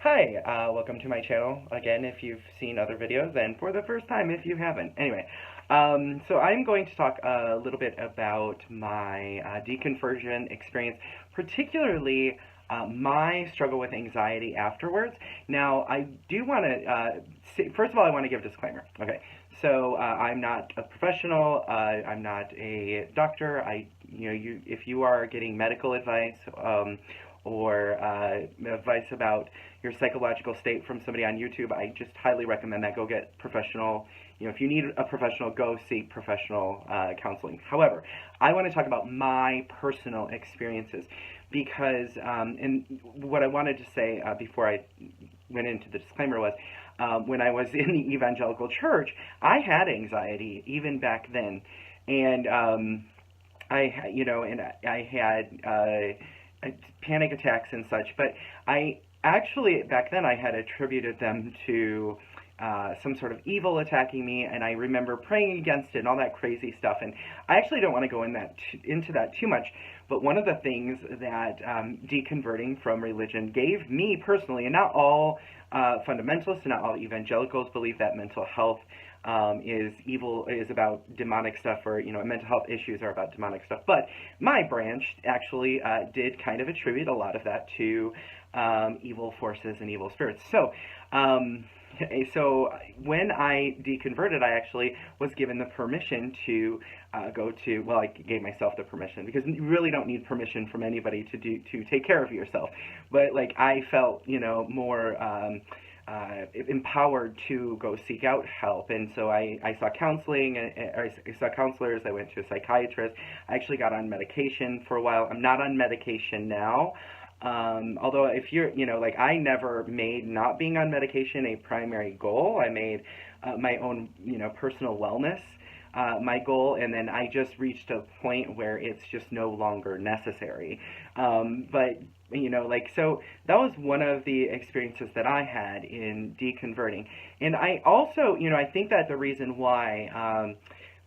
Hi, welcome to my channel again if you've seen other videos, and for the first time if you haven't. Anyway, so I'm going to talk a little bit about my deconversion experience, particularly my struggle with anxiety afterwards. Now, I do want to, first of all, I want to give a disclaimer. Okay, so I'm not a professional, I'm not a doctor. If you are getting medical advice, or advice about your psychological state from somebody on YouTube, I just highly recommend that. Go get professional, if you need a professional, go seek professional counseling. However, I want to talk about my personal experiences because, and what I wanted to say before I went into the disclaimer was, when I was in the evangelical church, I had anxiety even back then, and I had panic attacks and such, but I actually, back then, I had attributed them to some sort of evil attacking me, and I remember praying against it and all that crazy stuff, and I actually don't want to go into that too much, but one of the things that deconverting from religion gave me personally, and not all fundamentalists and not all evangelicals believe that mental health is about demonic stuff, or mental health issues are about demonic stuff, but my branch actually did kind of attribute a lot of that to evil forces and evil spirits. So when I deconverted, I actually was given the permission to I gave myself the permission, because you really don't need permission from anybody to take care of yourself, but like I felt more empowered to go seek out help, and so I saw counseling, I saw counselors, I went to a psychiatrist, I actually got on medication for a while. I'm not on medication now, although if you're, I never made not being on medication a primary goal. I made my own, personal wellness my goal, and then I just reached a point where it's just no longer necessary. So that was one of the experiences that I had in deconverting. And I also, I think that the reason why,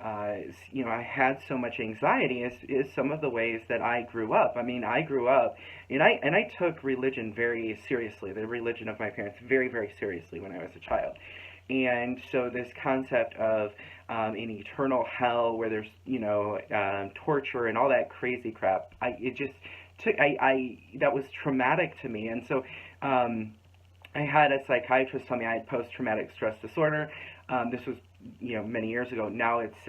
I had so much anxiety is some of the ways that I grew up. I mean, I grew up, and I took religion very seriously, the religion of my parents, very, very seriously when I was a child. And so this concept of an eternal hell where there's, torture and all that crazy crap, that was traumatic to me. And so I had a psychiatrist tell me I had post-traumatic stress disorder. This was, many years ago. Now it's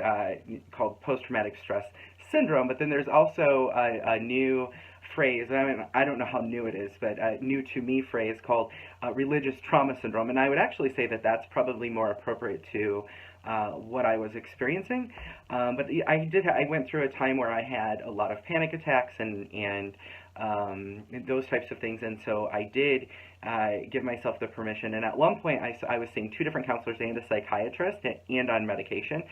called post-traumatic stress syndrome. But then there's also a new phrase, I don't know how new it is, but a new to me phrase called religious trauma syndrome. And I would actually say that that's probably more appropriate to what I was experiencing. But I went through a time where I had a lot of panic attacks and those types of things, and so I did give myself the permission. And at one point, I was seeing two different counselors and a psychiatrist, and on medication.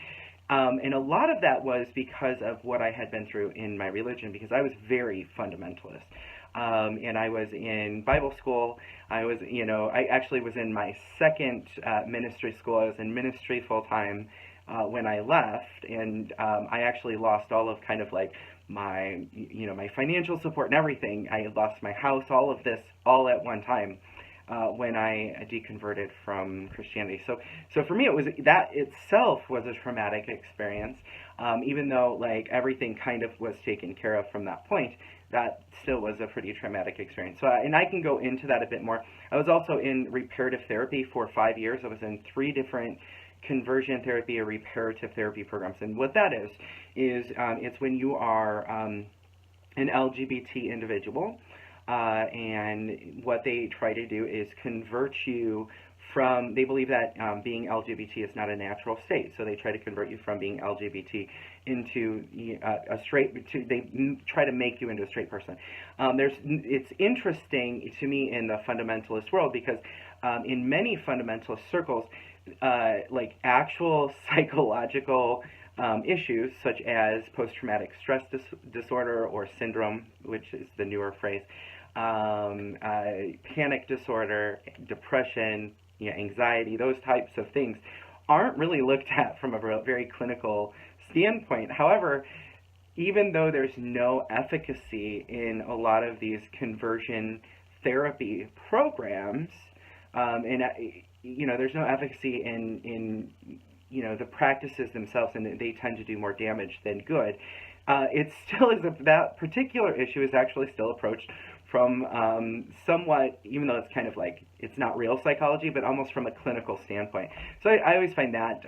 And a lot of that was because of what I had been through in my religion, because I was very fundamentalist. And I was in Bible school. I actually was in my second ministry school. I was in ministry full time when I left, and I actually lost all of kind of like my financial support and everything. I had lost my house, all of this, all at one time. When I deconverted from Christianity. So for me, that itself was a traumatic experience, even though like everything kind of was taken care of from that point. That still was a pretty traumatic experience. So, and I can go into that a bit more. I was also in reparative therapy for 5 years. I was in 3 different conversion therapy or reparative therapy programs. And what that is it's when you are an LGBT individual, and what they try to do is convert you from, they believe that being LGBT is not a natural state, so they try to convert you from being LGBT into they try to make you into a straight person. It's interesting to me in the fundamentalist world, because in many fundamentalist circles, like actual psychological issues such as post-traumatic stress disorder or syndrome, which is the newer phrase, panic disorder, depression, anxiety, those types of things aren't really looked at from a very clinical standpoint. However, even though there's no efficacy in a lot of these conversion therapy programs, and there's no efficacy in the practices themselves, and they tend to do more damage than good. It still is that particular issue is actually still approached from somewhat, even though it's kind of like it's not real psychology, but almost from a clinical standpoint. So I always find that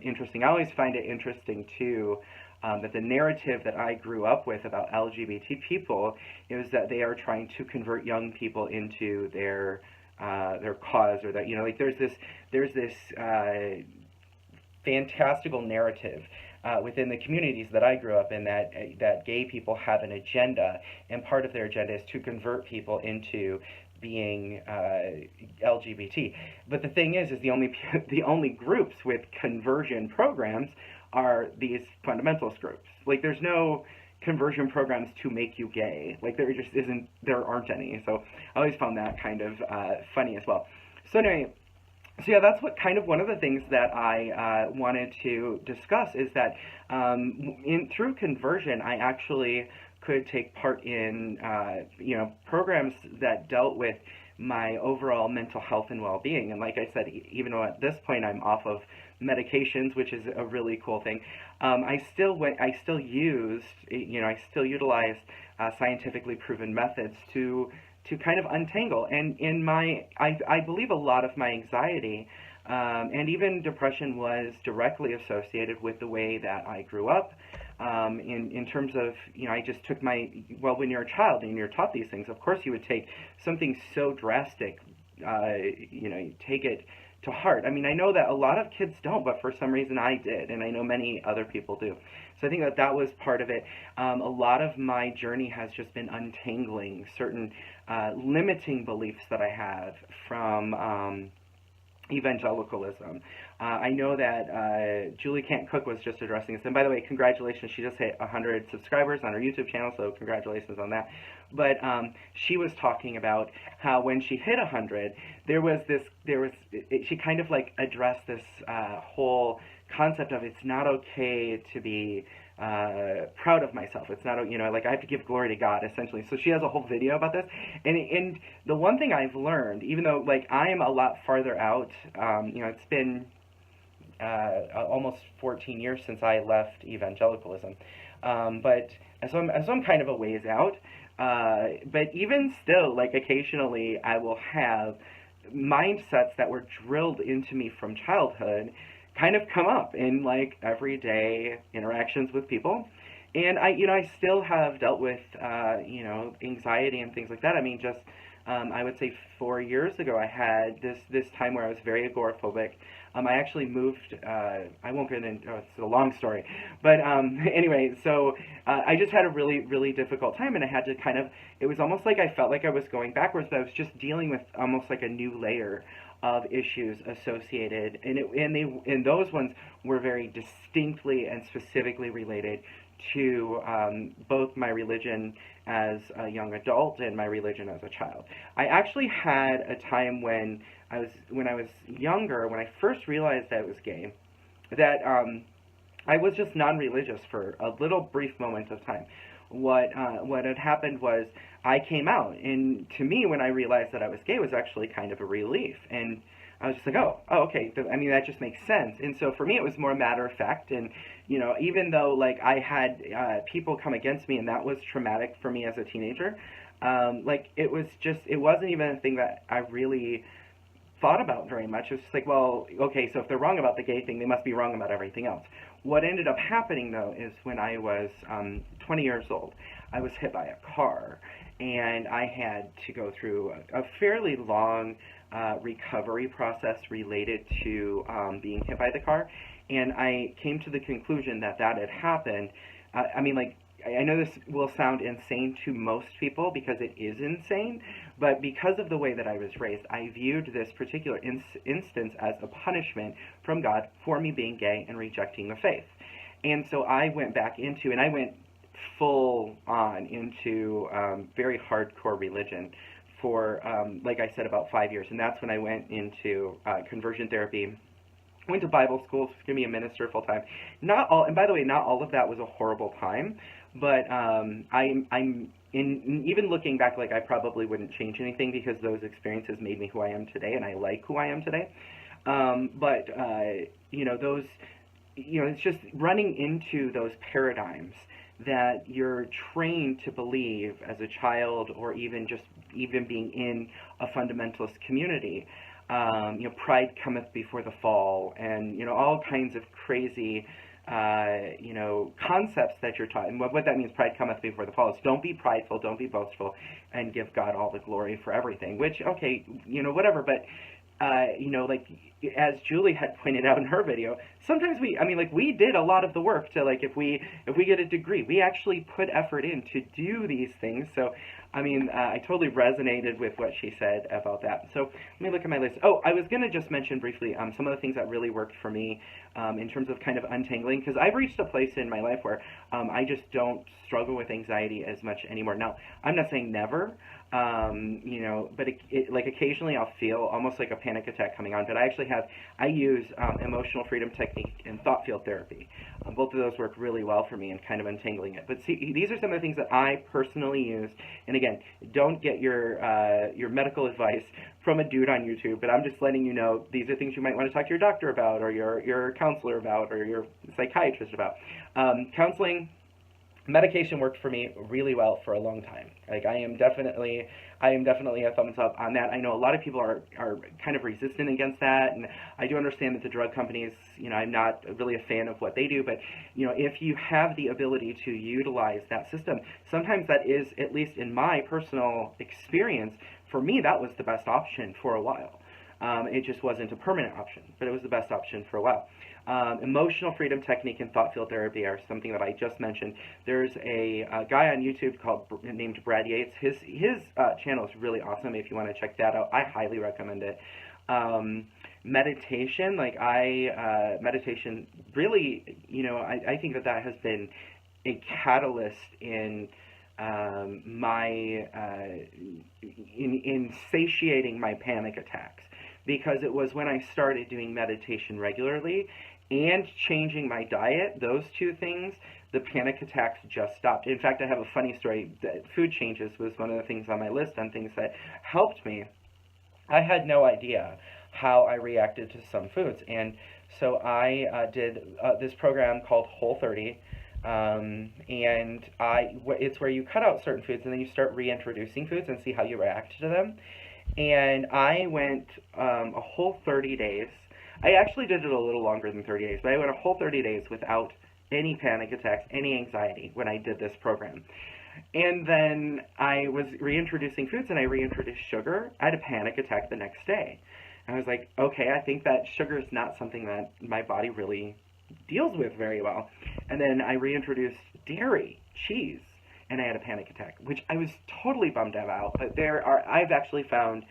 interesting. I always find it interesting too. That the narrative that I grew up with about LGBT people is that they are trying to convert young people into their cause, or that like there's this fantastical narrative within the communities that I grew up in that gay people have an agenda, and part of their agenda is to convert people into being LGBT. But the thing is the only groups with conversion programs are these fundamentalist groups. Like, there's no conversion programs to make you gay. Like, there aren't any. So I always found that kind of funny as well. So anyway, so yeah, that's what kind of one of the things that I wanted to discuss is that through conversion, I actually could take part in programs that dealt with my overall mental health and well-being. And like I said, even though at this point I'm off of medications, which is a really cool thing, I still utilized scientifically proven methods to kind of untangle. And I believe a lot of my anxiety and even depression was directly associated with the way that I grew up. In terms of, I just took when you're a child and you're taught these things, of course you would take something so drastic, you take it to heart. I mean, I know that a lot of kids don't, but for some reason I did, and I know many other people do. So I think that was part of it. A lot of my journey has just been untangling certain limiting beliefs that I have from evangelicalism. I know that Julie Can't Cook was just addressing this, and by the way, congratulations, she just hit 100 subscribers on her YouTube channel, so congratulations on that. But she was talking about how when she hit 100, she kind of like addressed this whole concept of it's not okay to be proud of myself. It's not, like I have to give glory to God, essentially. So she has a whole video about this. And the one thing I've learned, even though like I am a lot farther out, it's been almost 14 years since I left evangelicalism. But so I'm kind of a ways out. But even still, like occasionally I will have mindsets that were drilled into me from childhood kind of come up in like everyday interactions with people. And I still have dealt with, anxiety and things like that. I mean, just, I would say 4 years ago, I had this time where I was very agoraphobic. I actually moved, I won't get into, it's a long story. But anyway, so I just had a really, really difficult time, and I had to it was almost like I felt like I was going backwards, but I was just dealing with almost like a new layer of issues associated, and those ones were very distinctly and specifically related to both my religion as a young adult and my religion as a child. I actually had a time when I was younger, when I first realized that I was gay, that I was just non-religious for a little brief moment of time. What had happened was I came out, and to me, when I realized that I was gay, was actually kind of a relief. And I was just like, oh, okay. I mean, that just makes sense. And so for me, it was more matter of fact. And even though like I had people come against me, and that was traumatic for me as a teenager, it wasn't even a thing that I really thought about very much. It was just like, well, okay, so if they're wrong about the gay thing, they must be wrong about everything else. What ended up happening, though, is when I was 20 years old, I was hit by a car, and I had to go through a fairly long recovery process related to being hit by the car, and I came to the conclusion that had happened. I know this will sound insane to most people because it is insane, but because of the way that I was raised, I viewed this particular instance as a punishment from God for me being gay and rejecting the faith. And so I went full on into very hardcore religion for, like I said, about 5 years. And that's when I went into conversion therapy. Went to Bible school, was going to be a minister full time. And by the way, not all of that was a horrible time, but I'm even looking back, like I probably wouldn't change anything because those experiences made me who I am today, and I like who I am today. But those, it's just running into those paradigms that you're trained to believe as a child, or even being in a fundamentalist community. Pride cometh before the fall, and all kinds of crazy concepts that you're taught. And what that means, pride cometh before the fall, is don't be prideful, don't be boastful, and give God all the glory for everything. Which, okay, whatever, but like as Julie had pointed out in her video, sometimes we did a lot of the work to, like, if we get a degree, we actually put effort in to do these things. So I totally resonated with what she said about that. So let me look at my list. Oh, I was going to just mention briefly some of the things that really worked for me in terms of kind of untangling, because I've reached a place in my life where I just don't struggle with anxiety as much anymore. Now, I'm not saying never, but like occasionally I'll feel almost like a panic attack coming on, but I use emotional freedom technique and thought field therapy. Both of those work really well for me in kind of untangling it. But see, these are some of the things that I personally use. And again, don't get your medical advice from a dude on YouTube, but I'm just letting you know these are things you might want to talk to your doctor about, or your counselor about, or your psychiatrist about. Counseling, medication worked for me really well for a long time. Like I am definitely a thumbs up on that. I know a lot of people are kind of resistant against that, and I do understand that the drug companies, I'm not really a fan of what they do, but if you have the ability to utilize that system, sometimes that is, at least in my personal experience, for me that was the best option for a while. It just wasn't a permanent option, but it was the best option for a while. Emotional freedom technique and thought field therapy are something that I just mentioned. There's a guy on YouTube named Brad Yates. His channel is really awesome. If you want to check that out, I highly recommend it. Meditation, meditation really, I think that has been a catalyst in in satiating my panic attacks, because it was when I started doing meditation regularly and changing my diet, those two things, the panic attacks just stopped. In fact, I have a funny story. That food changes was one of the things on my list on things that helped me. I had no idea how I reacted to some foods, and so I did this program called Whole30, and it's where you cut out certain foods and then you start reintroducing foods and see how you react to them. And I went a whole 30 days. I actually did it a little longer than 30 days, but I went a whole 30 days without any panic attacks, any anxiety when I did this program. And then I was reintroducing foods, and I reintroduced sugar. I had a panic attack the next day. And I was like, okay, I think that sugar is not something that my body really deals with very well. And then I reintroduced dairy, cheese, and I had a panic attack, which I was totally bummed about. But I've actually found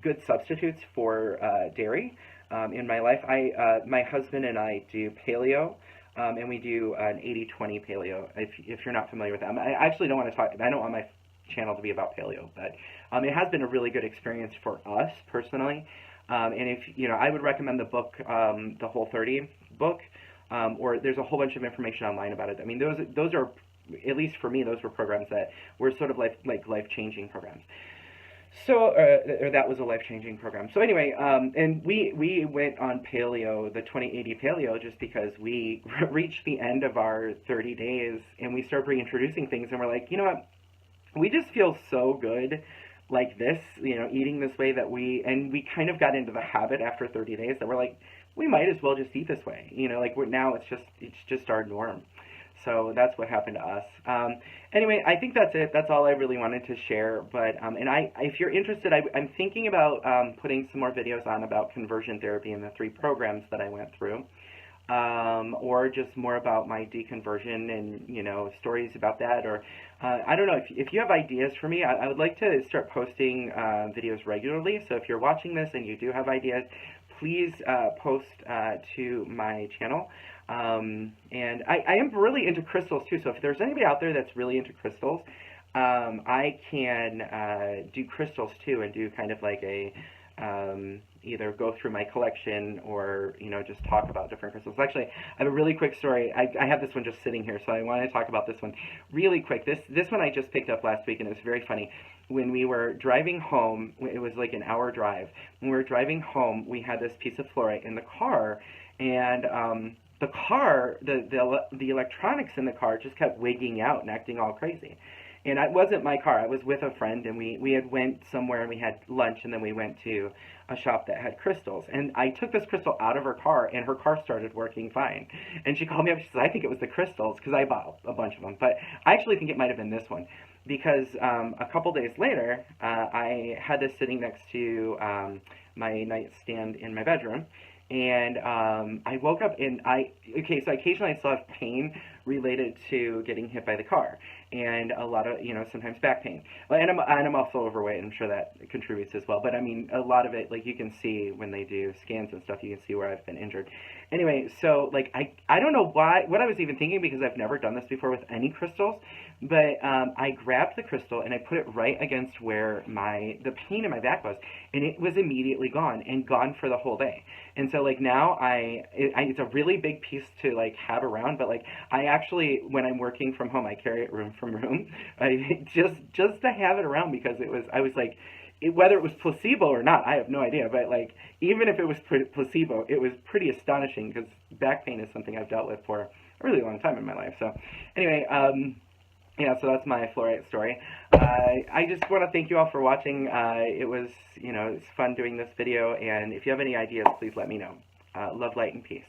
good substitutes for dairy in my life. My husband and I do paleo, and we do an 80-20 paleo. If you're not familiar with that, I actually don't want to talk. I don't want my channel to be about paleo, but it has been a really good experience for us personally. And if I would recommend the book, the Whole30 book, or there's a whole bunch of information online about it. I mean, those are, at least for me, those were programs that were sort of like life-changing programs. So, or that was a life-changing program. So anyway, and we went on paleo, the 2080 paleo, just because we reached the end of our 30 days, and we started reintroducing things, and we're like, you know what, we just feel so good like this, eating this way, that we kind of got into the habit after 30 days that we're like, we might as well just eat this way, now it's just our norm. So that's what happened to us. Anyway, I think that's it. That's all I really wanted to share. But if you're interested, I'm thinking about putting some more videos on about conversion therapy and the 3 programs that I went through, or just more about my deconversion and stories about that. Or I don't know, if you have ideas for me, I would like to start posting videos regularly. So if you're watching this and you do have ideas, please post to my channel. And I am really into crystals too, so if there's anybody out there that's really into crystals, I can do crystals too, and do kind of like a either go through my collection or, you know, just talk about different crystals. Actually, I have a really quick story. I have this one just sitting here, so I want to talk about this one really quick. This one I just picked up last week, and it was very funny. When we were driving home, it was like an hour drive. When we were driving home, we had this piece of fluorite in the car, and the electronics in the car just kept wigging out and acting all crazy. And it wasn't my car. I was with a friend, and we had went somewhere and we had lunch, and then we went to a shop that had crystals. And I took this crystal out of her car, and her car started working fine. And she called me up. She said, "I think it was the crystals," because I bought a bunch of them. But I actually think it might have been this one, because a couple days later, I had this sitting next to my nightstand in my bedroom. And I woke up and so occasionally I still have pain related to getting hit by the car, and a lot of, you know, sometimes back pain. Well, and I'm also overweight. I'm sure that contributes as well. But I mean, a lot of it, like, you can see when they do scans and stuff, you can see where I've been injured. Anyway, so like I don't know what I was even thinking, because I've never done this before with any crystals. But I grabbed the crystal and I put it right against where the pain in my back was, and it was immediately gone, and gone for the whole day. And so like now it's a really big piece to like have around, but like I actually, when I'm working from home, I carry it room from room, just to have it around, because I was like, whether it was placebo or not, I have no idea. But like, even if it was placebo, it was pretty astonishing, because back pain is something I've dealt with for a really long time in my life. So anyway, yeah, so that's my fluorite story. I just want to thank you all for watching. It was fun doing this video, and if you have any ideas, please let me know. Love, light, and peace.